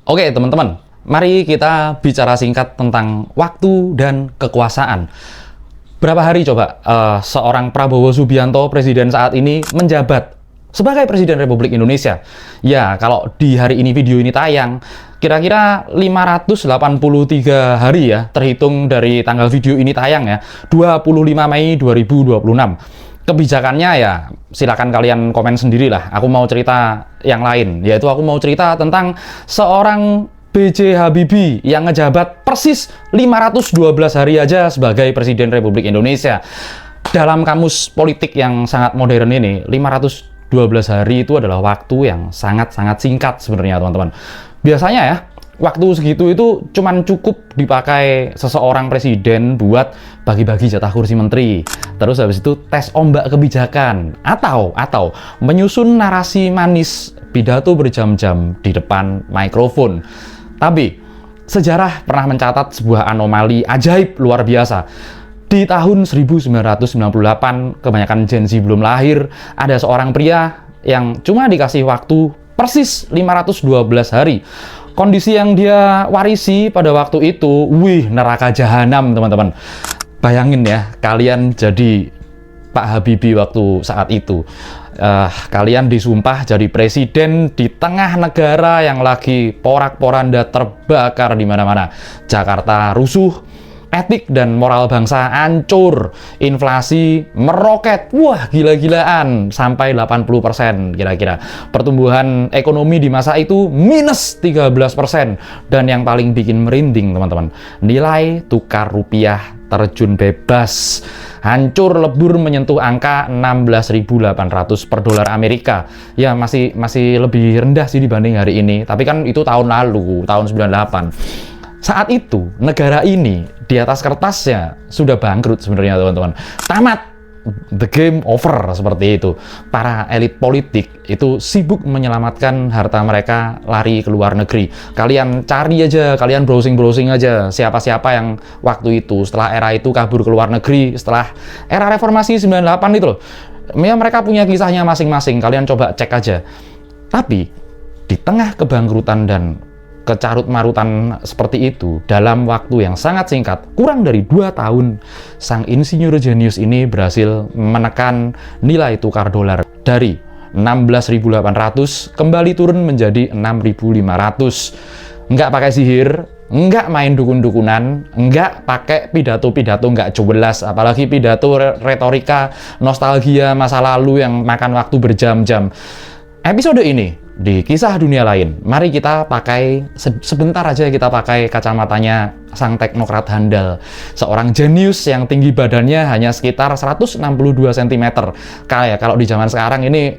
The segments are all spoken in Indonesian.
Oke, teman-teman, mari kita bicara singkat tentang waktu dan kekuasaan. Berapa hari coba seorang Prabowo Subianto, presiden saat ini, menjabat sebagai Presiden Republik Indonesia? Ya, kalau di hari ini video ini tayang, kira-kira 583 hari ya, terhitung dari tanggal video ini tayang ya, 25 Mei 2026. Kebijakannya ya silakan kalian komen sendirilah. Aku mau cerita yang lain, yaitu aku mau cerita tentang seorang B.J. Habibie yang ngejabat persis 512 hari aja sebagai Presiden Republik Indonesia. Dalam kamus politik yang sangat modern ini, 512 hari itu adalah waktu yang sangat-sangat singkat sebenarnya, teman-teman. Biasanya ya, waktu segitu itu cuman cukup dipakai seseorang presiden buat bagi-bagi jatah kursi menteri. Terus habis itu tes ombak kebijakan atau menyusun narasi manis pidato berjam-jam di depan mikrofon. Tapi sejarah pernah mencatat sebuah anomali ajaib luar biasa. Di tahun 1998, kebanyakan Gen Z belum lahir, ada seorang pria yang cuma dikasih waktu persis 512 hari. Kondisi yang dia warisi pada waktu itu, neraka jahanam, teman-teman. Bayangin ya, kalian jadi Pak Habibie waktu saat itu. Kalian disumpah jadi presiden di tengah negara yang lagi porak-poranda terbakar di mana-mana. Jakarta rusuh, etik dan moral bangsa hancur, inflasi meroket, gila-gilaan sampai 80% kira-kira. Pertumbuhan ekonomi di masa itu minus 13%, dan yang paling bikin merinding, teman-teman, nilai tukar rupiah terjun bebas, hancur lebur menyentuh angka 16.800 per dolar Amerika. Ya masih lebih rendah sih dibanding hari ini, tapi kan itu tahun lalu, tahun 98. Saat itu, negara ini di atas kertasnya sudah bangkrut sebenarnya, teman-teman. Tamat, the game over, seperti itu. Para elit politik itu sibuk menyelamatkan harta mereka lari ke luar negeri. Kalian cari aja, kalian browsing-browsing aja siapa-siapa yang waktu itu, setelah era itu kabur ke luar negeri, setelah era reformasi 98 itu loh. Ya, mereka punya kisahnya masing-masing, kalian coba cek aja. Tapi, di tengah kebangkrutan dan kecarut-marutan seperti itu, dalam waktu yang sangat singkat, kurang dari 2 tahun, sang insinyur jenius ini berhasil menekan nilai tukar dolar dari 16.800 kembali turun menjadi 6.500. Nggak pakai sihir, nggak main dukun-dukunan, nggak pakai pidato-pidato nggak jelas, apalagi pidato retorika nostalgia masa lalu yang makan waktu berjam-jam. Episode ini di kisah dunia lain, mari kita pakai sebentar aja, kita pakai kacamatanya sang teknokrat handal, seorang jenius yang tinggi badannya hanya sekitar 162 cm. Kayak kalau di zaman sekarang ini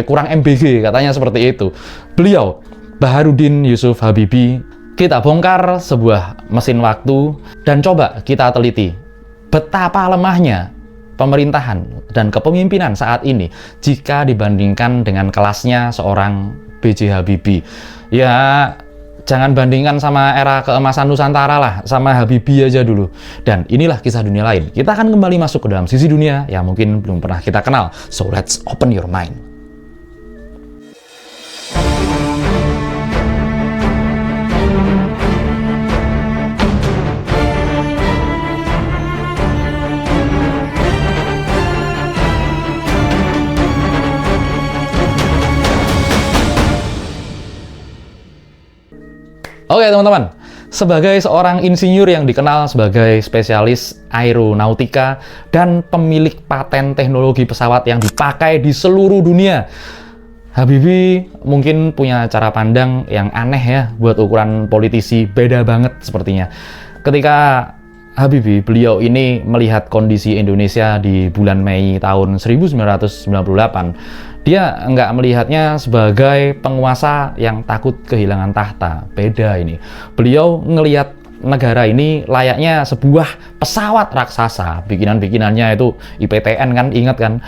kurang MBG katanya, seperti itu. Beliau, Baharudin Yusuf Habibie. Kita bongkar sebuah mesin waktu dan coba kita teliti betapa lemahnya pemerintahan dan kepemimpinan saat ini jika dibandingkan dengan kelasnya seorang B.J. Habibie. Ya, jangan bandingkan sama era keemasan Nusantara lah, sama Habibie aja dulu. Dan inilah kisah dunia lain. Kita akan kembali masuk ke dalam sisi dunia yang mungkin belum pernah kita kenal. So let's open your mind. Oke, teman-teman, sebagai seorang insinyur yang dikenal sebagai spesialis aeronautika dan pemilik paten teknologi pesawat yang dipakai di seluruh dunia, Habibie mungkin punya cara pandang yang aneh ya buat ukuran politisi, beda banget sepertinya. Ketika beliau ini melihat kondisi Indonesia di bulan Mei tahun 1998, dia nggak melihatnya sebagai penguasa yang takut kehilangan tahta. Beda ini. Beliau ngelihat negara ini layaknya sebuah pesawat raksasa. Bikinan-bikinannya itu IPTN kan, ingat kan?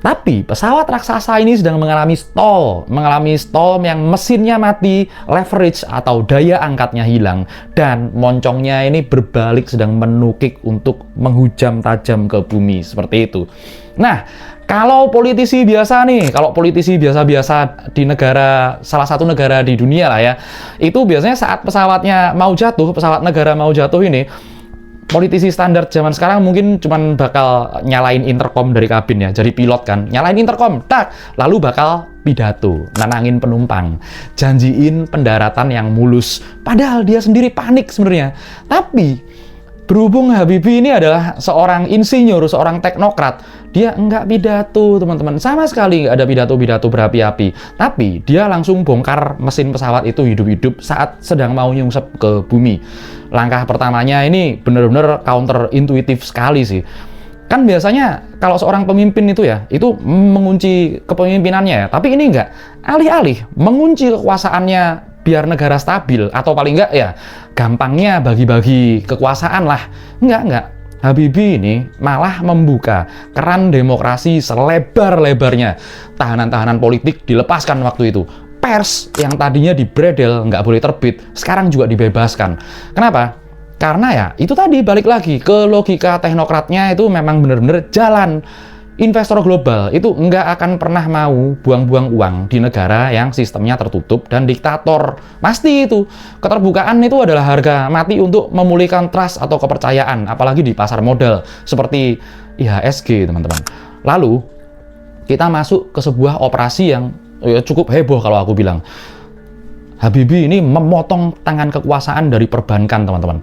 Tapi pesawat raksasa ini sedang mengalami stall yang mesinnya mati, leverage atau daya angkatnya hilang, dan moncongnya ini berbalik sedang menukik untuk menghujam tajam ke bumi, seperti itu. Nah, kalau politisi biasa di salah satu negara di dunia lah ya, itu biasanya saat pesawat negara mau jatuh ini, politisi standar zaman sekarang mungkin cuman bakal nyalain intercom dari kabin ya, jadi pilot kan, nyalain intercom, lalu bakal pidato, nenangin penumpang, janjiin pendaratan yang mulus, padahal dia sendiri panik sebenarnya. Tapi berhubung Habibie ini adalah seorang insinyur, seorang teknokrat, dia enggak pidato, teman-teman. Sama sekali nggak ada pidato-pidato berapi-api. Tapi dia langsung bongkar mesin pesawat itu hidup-hidup saat sedang mau nyungsep ke bumi. Langkah pertamanya ini benar-benar counter intuitif sekali sih. Kan biasanya kalau seorang pemimpin itu ya, itu mengunci kepemimpinannya ya. Tapi ini enggak. Alih-alih mengunci kekuasaannya biar negara stabil, atau paling enggak ya gampangnya bagi-bagi kekuasaan lah. Enggak. Habibie ini malah membuka keran demokrasi selebar-lebarnya. Tahanan-tahanan politik dilepaskan waktu itu. Pers yang tadinya dibredel, nggak boleh terbit, sekarang juga dibebaskan. Kenapa? Karena ya, itu tadi balik lagi ke logika teknokratnya itu memang benar-benar jalan. Investor global itu nggak akan pernah mau buang-buang uang di negara yang sistemnya tertutup dan diktator. Pasti itu. Keterbukaan itu adalah harga mati untuk memulihkan trust atau kepercayaan, apalagi di pasar modal, seperti IHSG, teman-teman. Lalu, kita masuk ke sebuah operasi yang cukup heboh kalau aku bilang. Habibie ini memotong tangan kekuasaan dari perbankan, teman-teman.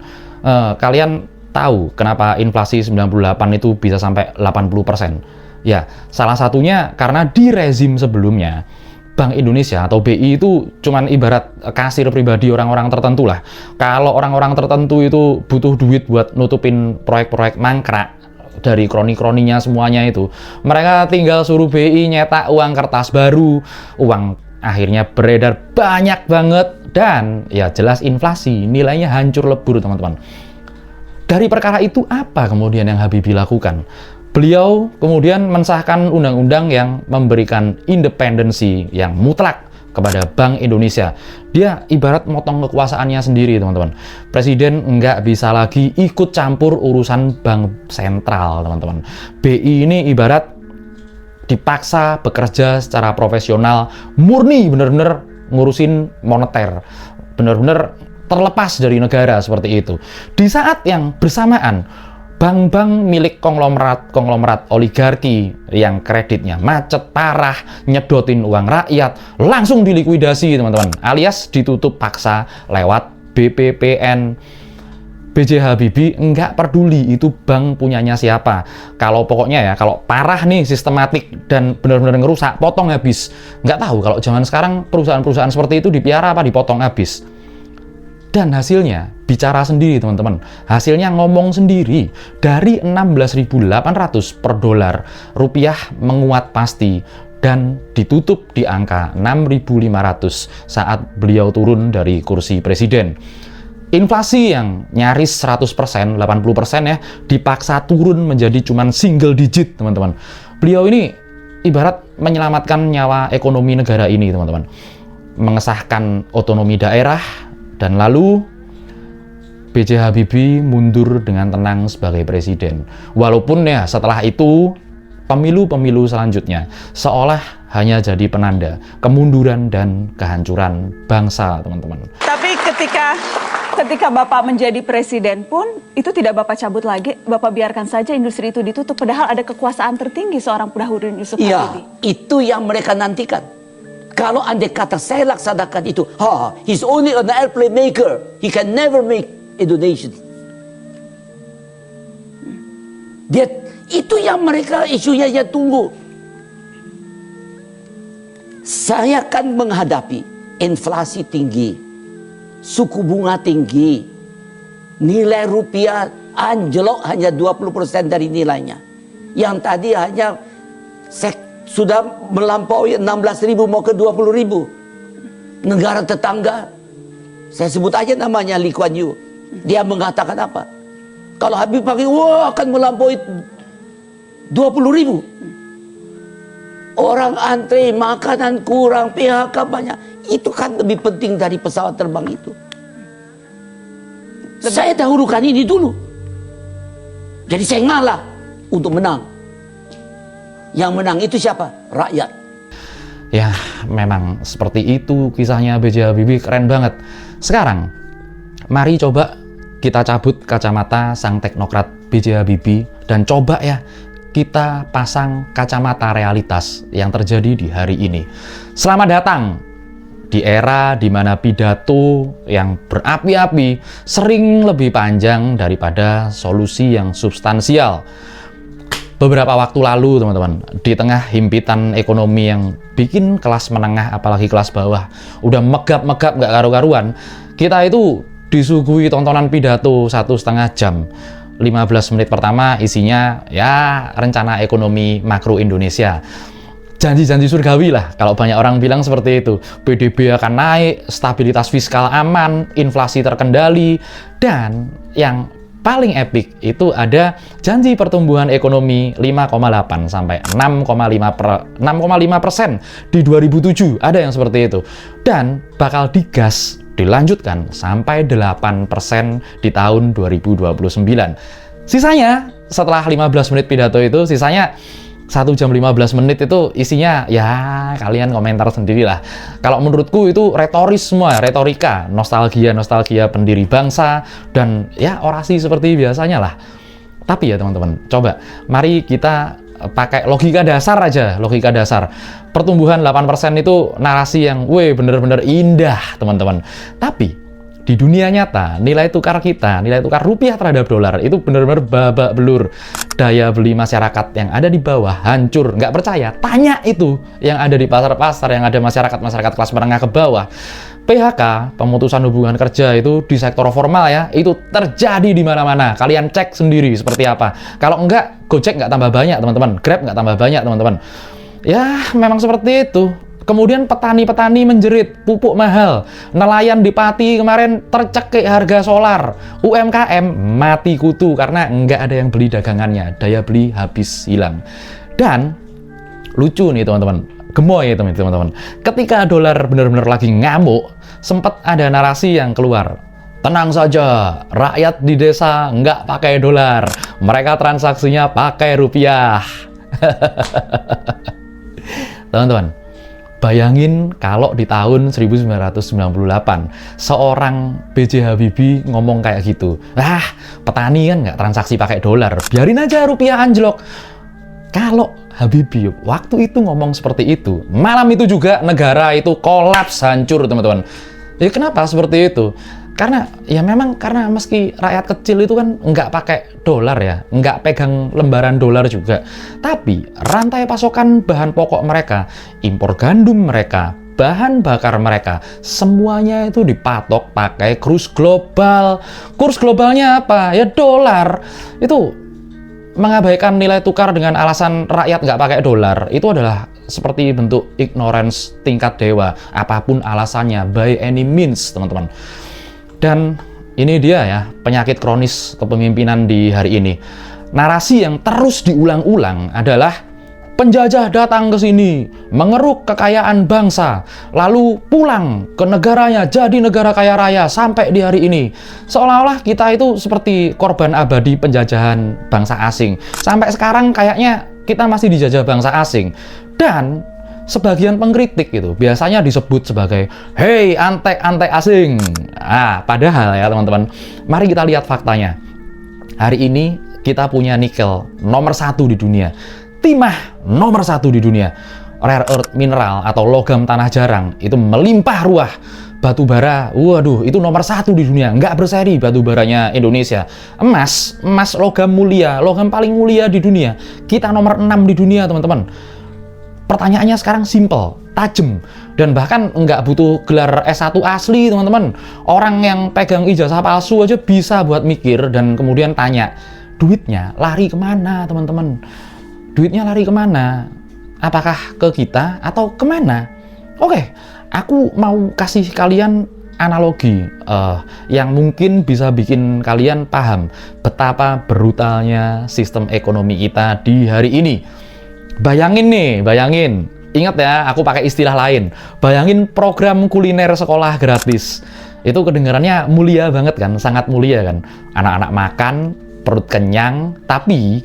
Kalian tahu kenapa inflasi 98 itu bisa sampai 80%? Ya, salah satunya karena di rezim sebelumnya, Bank Indonesia atau BI itu cuman ibarat kasir pribadi orang-orang tertentu lah. Kalau orang-orang tertentu itu butuh duit buat nutupin proyek-proyek mangkrak dari kroni-kroninya semuanya itu, mereka tinggal suruh BI nyetak uang kertas baru, uang akhirnya beredar banyak banget, dan ya jelas inflasi, nilainya hancur lebur, teman-teman. Dari perkara itu apa kemudian yang Habibie lakukan? Beliau kemudian mensahkan undang-undang yang memberikan independensi yang mutlak kepada Bank Indonesia. Dia ibarat motong kekuasaannya sendiri, teman-teman. Presiden nggak bisa lagi ikut campur urusan bank sentral, teman-teman. BI ini ibarat dipaksa bekerja secara profesional, murni bener-bener ngurusin moneter, bener-bener terlepas dari negara, seperti itu. Di saat yang bersamaan, bank-bank milik konglomerat oligarki yang kreditnya macet parah, nyedotin uang rakyat, langsung dilikuidasi, teman-teman, alias ditutup paksa lewat BPPN. B.J. Habibie nggak peduli itu bank punyanya siapa. Kalau pokoknya ya, kalau parah nih, sistematik dan benar-benar ngerusak, potong habis. Nggak tahu kalau zaman sekarang perusahaan-perusahaan seperti itu dipiara apa dipotong habis. Dan hasilnya bicara sendiri, teman-teman. Hasilnya ngomong sendiri. Dari 16.800 per dolar, rupiah menguat pasti dan ditutup di angka 6.500 saat beliau turun dari kursi presiden. Inflasi yang nyaris 100%, 80% ya, dipaksa turun menjadi cuman single digit, teman-teman. Beliau ini ibarat menyelamatkan nyawa ekonomi negara ini, teman-teman. Mengesahkan otonomi daerah, dan lalu B.J. Habibie mundur dengan tenang sebagai presiden. Walaupun ya setelah itu pemilu-pemilu selanjutnya seolah hanya jadi penanda kemunduran dan kehancuran bangsa, teman-teman. Tapi ketika Bapak menjadi presiden pun itu tidak Bapak cabut lagi, Bapak biarkan saja industri itu ditutup, padahal ada kekuasaan tertinggi seorang Burhanuddin Yusuf Habibie. Iya, itu yang mereka nantikan. Kalau andai kata saya laksanakan itu, he's only an airplane maker. He can never make Indonesia. Dia, itu yang mereka isunya ya tunggu. Saya akan menghadapi inflasi tinggi, suku bunga tinggi, nilai rupiah anjlok hanya 20% dari nilainya. Yang tadi hanya sudah melampaui 16.000 mau ke 20.000. Negara tetangga, saya sebut aja namanya Lee Kuan Yew, dia mengatakan apa? Kalau Habib pakai, wah akan melampaui 20.000. Orang antre, makanan kurang, PHK banyak. Itu kan lebih penting dari pesawat terbang itu. Saya dahulukan ini dulu. Jadi saya ngalah untuk menang. Yang menang itu siapa? Rakyat. Ya, memang seperti itu kisahnya B.J. Habibie, keren banget. Sekarang, mari coba kita cabut kacamata sang teknokrat B.J. Habibie dan coba ya kita pasang kacamata realitas yang terjadi di hari ini. Selamat datang di era di mana pidato yang berapi-api sering lebih panjang daripada solusi yang substansial. Beberapa waktu lalu, teman-teman, di tengah himpitan ekonomi yang bikin kelas menengah, apalagi kelas bawah, udah megap-megap nggak karu-karuan, kita itu disuguhi tontonan pidato 1,5 jam. 15 menit pertama isinya ya rencana ekonomi makro Indonesia. Janji-janji surgawi lah, kalau banyak orang bilang seperti itu. PDB akan naik, stabilitas fiskal aman, inflasi terkendali, dan yang paling epik itu ada janji pertumbuhan ekonomi 5,8 sampai 6,5% di 2007, ada yang seperti itu. Dan bakal digas dilanjutkan sampai 8% di tahun 2029. Sisanya setelah 15 menit pidato itu, sisanya 1 jam 15 menit itu isinya ya kalian komentar sendirilah. Kalau menurutku itu retoris semua, retorika, nostalgia pendiri bangsa, dan ya orasi seperti biasanya lah. Tapi ya teman-teman, coba mari kita pakai logika dasar aja, logika dasar. Pertumbuhan 8% itu narasi yang bener-bener indah teman-teman. Tapi di dunia nyata, nilai tukar kita, nilai tukar rupiah terhadap dolar itu benar-benar babak belur. Daya beli masyarakat yang ada di bawah hancur. Nggak percaya? Tanya itu yang ada di pasar-pasar, yang ada masyarakat kelas menengah ke bawah. PHK, pemutusan hubungan kerja itu di sektor formal ya, itu terjadi di mana-mana. Kalian cek sendiri seperti apa. Kalau enggak, Gojek nggak tambah banyak teman-teman, Grab nggak tambah banyak teman-teman. Ya, memang seperti itu. Kemudian petani-petani menjerit, pupuk mahal. Nelayan di Pati kemarin tercekik harga solar. UMKM mati kutu karena nggak ada yang beli dagangannya. Daya beli habis hilang. Dan lucu nih teman-teman, gemoy teman-teman. Ketika dolar benar-benar lagi ngamuk, sempat ada narasi yang keluar. Tenang saja, rakyat di desa nggak pakai dolar. Mereka transaksinya pakai rupiah. Teman-teman, bayangin kalau di tahun 1998 seorang B.J. Habibie ngomong kayak gitu. Petani kan nggak transaksi pakai dolar, biarin aja rupiah anjlok. Kalau Habibie waktu itu ngomong seperti itu, malam itu juga negara itu kolaps, hancur teman-teman. Ya kenapa seperti itu? Karena ya memang karena meski rakyat kecil itu kan nggak pakai dolar ya, nggak pegang lembaran dolar juga. Tapi rantai pasokan bahan pokok mereka, impor gandum mereka, bahan bakar mereka, semuanya itu dipatok pakai kurs global. Kurs globalnya apa? Ya dolar. Itu mengabaikan nilai tukar dengan alasan rakyat nggak pakai dolar, itu adalah seperti bentuk ignorance tingkat dewa. Apapun alasannya, by any means teman-teman. Dan ini dia ya, penyakit kronis kepemimpinan di hari ini. Narasi yang terus diulang-ulang adalah penjajah datang ke sini, mengeruk kekayaan bangsa, lalu pulang ke negaranya jadi negara kaya raya sampai di hari ini. Seolah-olah kita itu seperti korban abadi penjajahan bangsa asing. Sampai sekarang kayaknya kita masih dijajah bangsa asing. Dan sebagian pengkritik itu biasanya disebut sebagai "Hei antek-antek asing". Padahal ya teman-teman, mari kita lihat faktanya. Hari ini kita punya nikel nomor 1 di dunia, timah nomor 1 di dunia, rare earth mineral atau logam tanah jarang itu melimpah ruah. Batu bara, waduh, itu nomor 1 di dunia, nggak berseri batu baranya Indonesia. Emas logam mulia, logam paling mulia di dunia, kita nomor 6 di dunia teman-teman. Pertanyaannya sekarang simple, tajam, dan bahkan nggak butuh gelar S1 asli teman-teman. Orang yang pegang ijazah palsu aja bisa buat mikir dan kemudian tanya, duitnya lari kemana teman-teman? Duitnya lari kemana? Apakah ke kita atau kemana? Oke, aku mau kasih kalian analogi yang mungkin bisa bikin kalian paham betapa brutalnya sistem ekonomi kita di hari ini. bayangin. Ingat ya, aku pakai istilah lain. Bayangin program kuliner sekolah gratis. Itu kedengarannya mulia banget kan, sangat mulia kan. Anak-anak makan, perut kenyang, tapi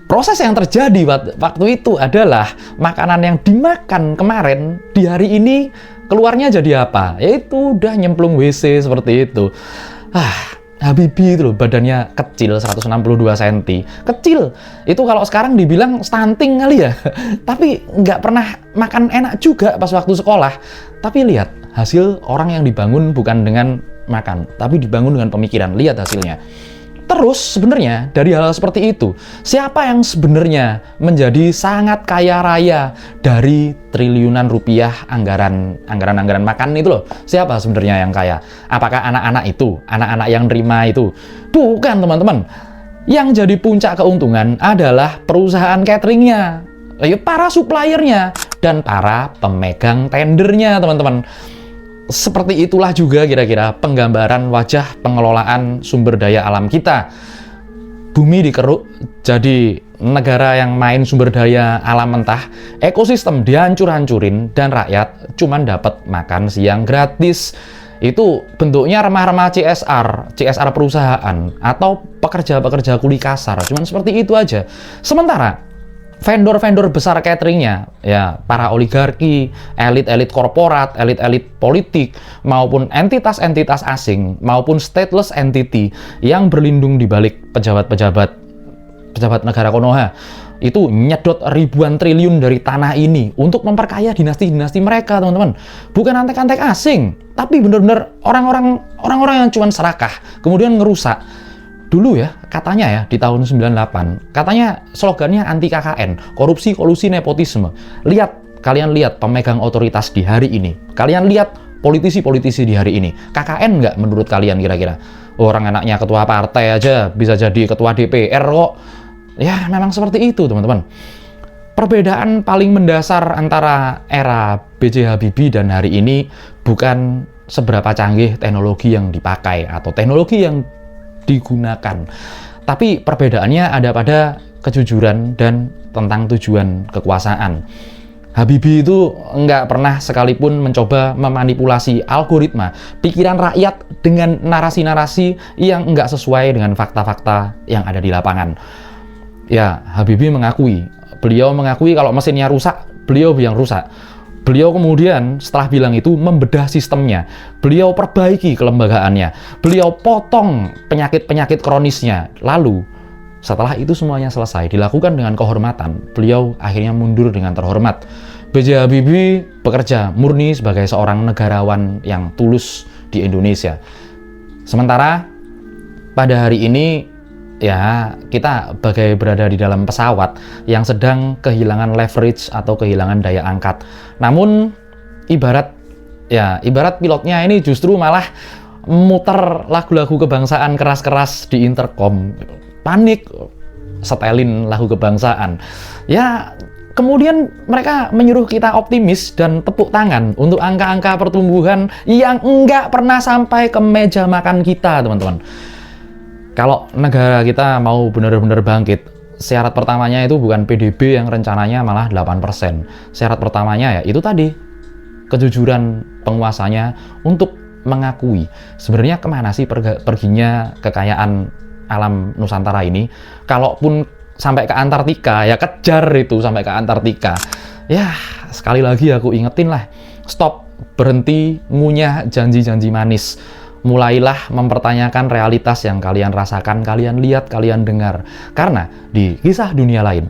proses yang terjadi waktu itu adalah makanan yang dimakan kemarin, di hari ini keluarnya jadi apa? Yaitu udah nyemplung WC seperti itu. Habibie itu loh, badannya kecil, 162 cm. Kecil. Itu kalau sekarang dibilang stunting kali ya. Tapi nggak pernah makan enak juga pas waktu sekolah. Tapi lihat, hasil orang yang dibangun bukan dengan makan, tapi dibangun dengan pemikiran. Lihat hasilnya. Terus sebenarnya dari hal seperti itu, siapa yang sebenarnya menjadi sangat kaya raya dari triliunan rupiah anggaran makan itu loh? Siapa sebenarnya yang kaya? Apakah anak-anak itu, anak-anak yang nerima itu? Bukan, teman-teman. Yang jadi puncak keuntungan adalah perusahaan cateringnya, para suppliernya, dan para pemegang tendernya, teman-teman. Seperti itulah juga kira-kira penggambaran wajah pengelolaan sumber daya alam kita. Bumi dikeruk jadi negara yang main sumber daya alam mentah, ekosistem dihancur-hancurin, dan rakyat cuman dapat makan siang gratis. Itu bentuknya remah-remah CSR perusahaan, atau pekerja-pekerja kuli kasar. Cuman seperti itu aja. Sementara vendor-vendor besar cateringnya, ya para oligarki, elit-elit korporat, elit-elit politik, maupun entitas-entitas asing, maupun stateless entity yang berlindung di balik pejabat negara Konoha, itu nyedot ribuan triliun dari tanah ini untuk memperkaya dinasti-dinasti mereka, teman-teman. Bukan antek-antek asing, tapi benar-benar orang-orang yang cuman serakah, kemudian ngerusak. Dulu ya, katanya ya, di tahun 98, katanya slogannya anti KKN, korupsi, kolusi, nepotisme. Kalian lihat pemegang otoritas di hari ini. Kalian lihat politisi-politisi di hari ini. KKN nggak menurut kalian kira-kira? Orang anaknya ketua partai aja bisa jadi ketua DPR kok. Ya, memang seperti itu, teman-teman. Perbedaan paling mendasar antara era B.J. Habibie dan hari ini bukan seberapa canggih teknologi yang dipakai atau teknologi yang digunakan, tapi perbedaannya ada pada kejujuran dan tentang tujuan kekuasaan. Habibie itu nggak pernah sekalipun mencoba memanipulasi algoritma pikiran rakyat dengan narasi-narasi yang nggak sesuai dengan fakta-fakta yang ada di lapangan. Ya, Habibie beliau mengakui kalau mesinnya rusak, beliau yang rusak. Beliau kemudian setelah bilang itu membedah sistemnya, beliau perbaiki kelembagaannya, beliau potong penyakit-penyakit kronisnya. Lalu setelah itu semuanya selesai, dilakukan dengan kehormatan, beliau akhirnya mundur dengan terhormat. B.J. Habibie bekerja murni sebagai seorang negarawan yang tulus di Indonesia. Sementara pada hari ini ya, kita bagai berada di dalam pesawat yang sedang kehilangan leverage atau kehilangan daya angkat. Namun ibarat pilotnya ini justru malah muter lagu-lagu kebangsaan keras-keras di intercom. Panik setelin lagu kebangsaan. Ya, kemudian mereka menyuruh kita optimis dan tepuk tangan untuk angka-angka pertumbuhan yang enggak pernah sampai ke meja makan kita, teman-teman. Kalau negara kita mau benar-benar bangkit, syarat pertamanya itu bukan PDB yang rencananya malah 8%. Syarat pertamanya ya itu tadi, kejujuran penguasanya untuk mengakui sebenarnya kemana sih perginya kekayaan alam Nusantara ini. Kalaupun sampai ke Antartika, ya kejar itu sampai ke Antartika. Ya, sekali lagi aku ingetin lah, stop, berhenti ngunyah janji-janji manis. Mulailah mempertanyakan realitas yang kalian rasakan, kalian lihat, kalian dengar. Karena di kisah dunia lain,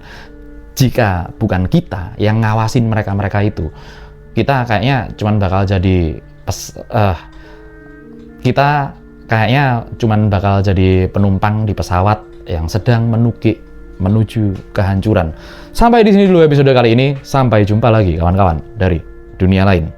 jika bukan kita yang ngawasin mereka-mereka itu, kita kayaknya cuman bakal jadi penumpang di pesawat yang sedang menukik menuju kehancuran. Sampai di sini dulu episode kali ini. Sampai jumpa lagi kawan-kawan dari dunia lain.